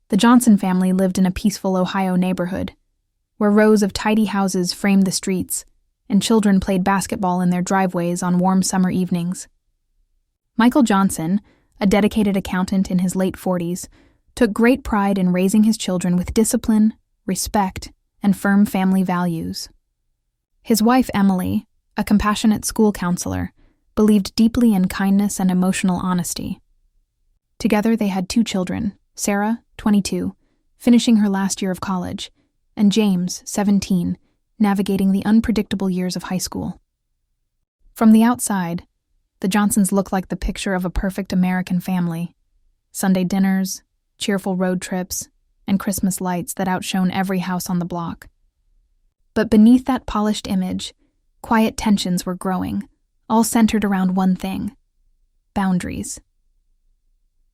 The Johnson family lived in a peaceful Ohio neighborhood, where rows of tidy houses framed the streets, and children played basketball in their driveways on warm summer evenings. Michael Johnson, a dedicated accountant in his late 40s, took great pride in raising his children with discipline, respect, and firm family values. His wife, Emily, a compassionate school counselor, believed deeply in kindness and emotional honesty. Together they had 2 children, Sarah, 22, finishing her last year of college, and James, 17, navigating the unpredictable years of high school. From the outside, the Johnsons looked like the picture of a perfect American family. Sunday dinners, cheerful road trips, and Christmas lights that outshone every house on the block. But beneath that polished image, quiet tensions were growing, all centered around one thing: boundaries.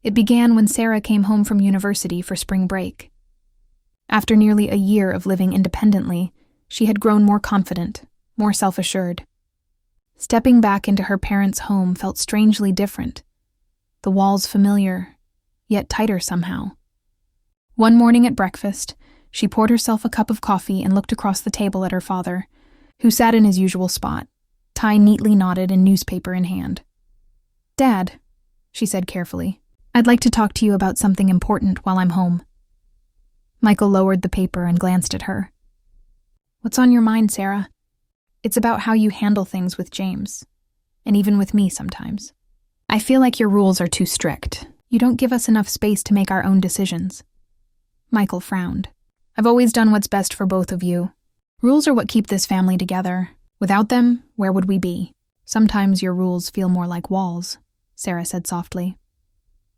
It began when Sarah came home from university for spring break. After nearly a year of living independently, she had grown more confident, more self-assured. Stepping back into her parents' home felt strangely different. The walls familiar, yet tighter somehow. One morning at breakfast, she poured herself a cup of coffee and looked across the table at her father, who sat in his usual spot, tie neatly knotted and newspaper in hand. "Dad," she said carefully, "I'd like to talk to you about something important while I'm home." Michael lowered the paper and glanced at her. "What's on your mind, Sarah?" "It's about how you handle things with James, and even with me sometimes. I feel like your rules are too strict. You don't give us enough space to make our own decisions." Michael frowned. "I've always done what's best for both of you. Rules are what keep this family together. Without them, where would we be?" "Sometimes your rules feel more like walls," Sarah said softly.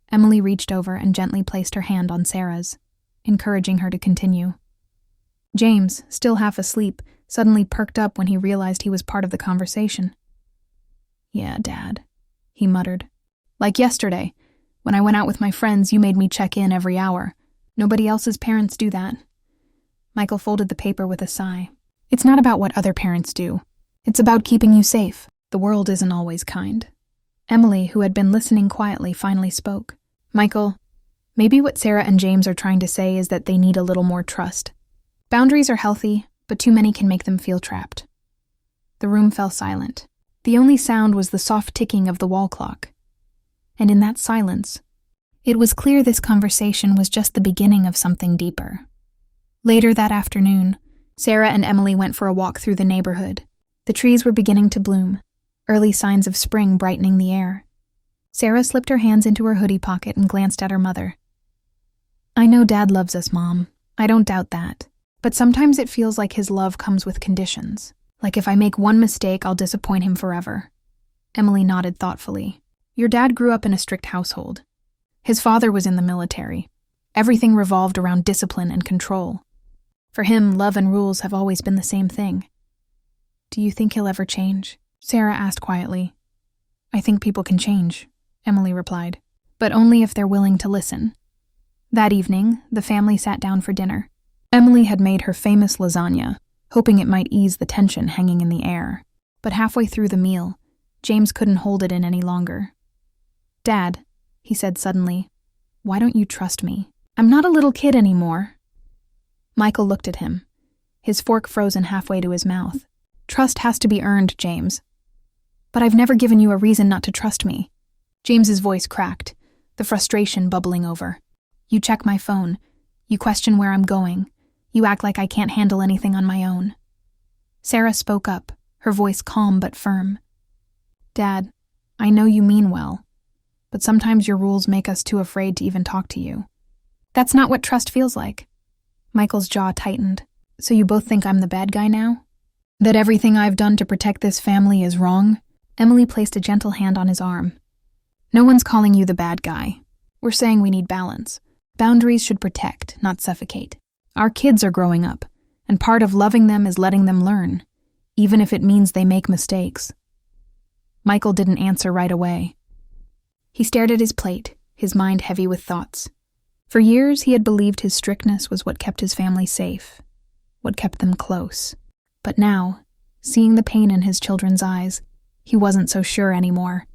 Emily reached over and gently placed her hand on Sarah's, encouraging her to continue. James, still half asleep, suddenly perked up when he realized he was part of the conversation. "Yeah, Dad," he muttered. "Like yesterday, when I went out with my friends, you made me check in every hour. Nobody else's parents do that." Michael folded the paper with a sigh. "It's not about what other parents do. It's about keeping you safe. The world isn't always kind." Emily, who had been listening quietly, finally spoke. "Michael, maybe what Sarah and James are trying to say is that they need a little more trust. Boundaries are healthy, but too many can make them feel trapped." The room fell silent. The only sound was the soft ticking of the wall clock. And in that silence, it was clear this conversation was just the beginning of something deeper. Later that afternoon, Sarah and Emily went for a walk through the neighborhood. The trees were beginning to bloom, early signs of spring brightening the air. Sarah slipped her hands into her hoodie pocket and glanced at her mother. "I know Dad loves us, Mom. I don't doubt that. But sometimes it feels like his love comes with conditions. Like if I make one mistake, I'll disappoint him forever." Emily nodded thoughtfully. "Your dad grew up in a strict household. His father was in the military. Everything revolved around discipline and control. For him, love and rules have always been the same thing. Do you think he'll ever change?" Sarah asked quietly. "I think people can change," Emily replied, "but only if they're willing to listen." That evening, the family sat down for dinner. Emily had made her famous lasagna, hoping it might ease the tension hanging in the air. But halfway through the meal, James couldn't hold it in any longer. "Dad," he said suddenly, "why don't you trust me? I'm not a little kid anymore." Michael looked at him, his fork frozen halfway to his mouth. "Trust has to be earned, James." "But I've never given you a reason not to trust me." James's voice cracked, the frustration bubbling over. "You check my phone. You question where I'm going. You act like I can't handle anything on my own." Sarah spoke up, her voice calm but firm. "Dad, I know you mean well, but sometimes your rules make us too afraid to even talk to you." "That's not what trust feels like." Michael's jaw tightened. "So you both think I'm the bad guy now? That everything I've done to protect this family is wrong?" Emily placed a gentle hand on his arm. "No one's calling you the bad guy. We're saying we need balance. Boundaries should protect, not suffocate. Our kids are growing up, and part of loving them is letting them learn, even if it means they make mistakes." Michael didn't answer right away. He stared at his plate, his mind heavy with thoughts. For years, he had believed his strictness was what kept his family safe, what kept them close. But now, seeing the pain in his children's eyes, he wasn't so sure anymore.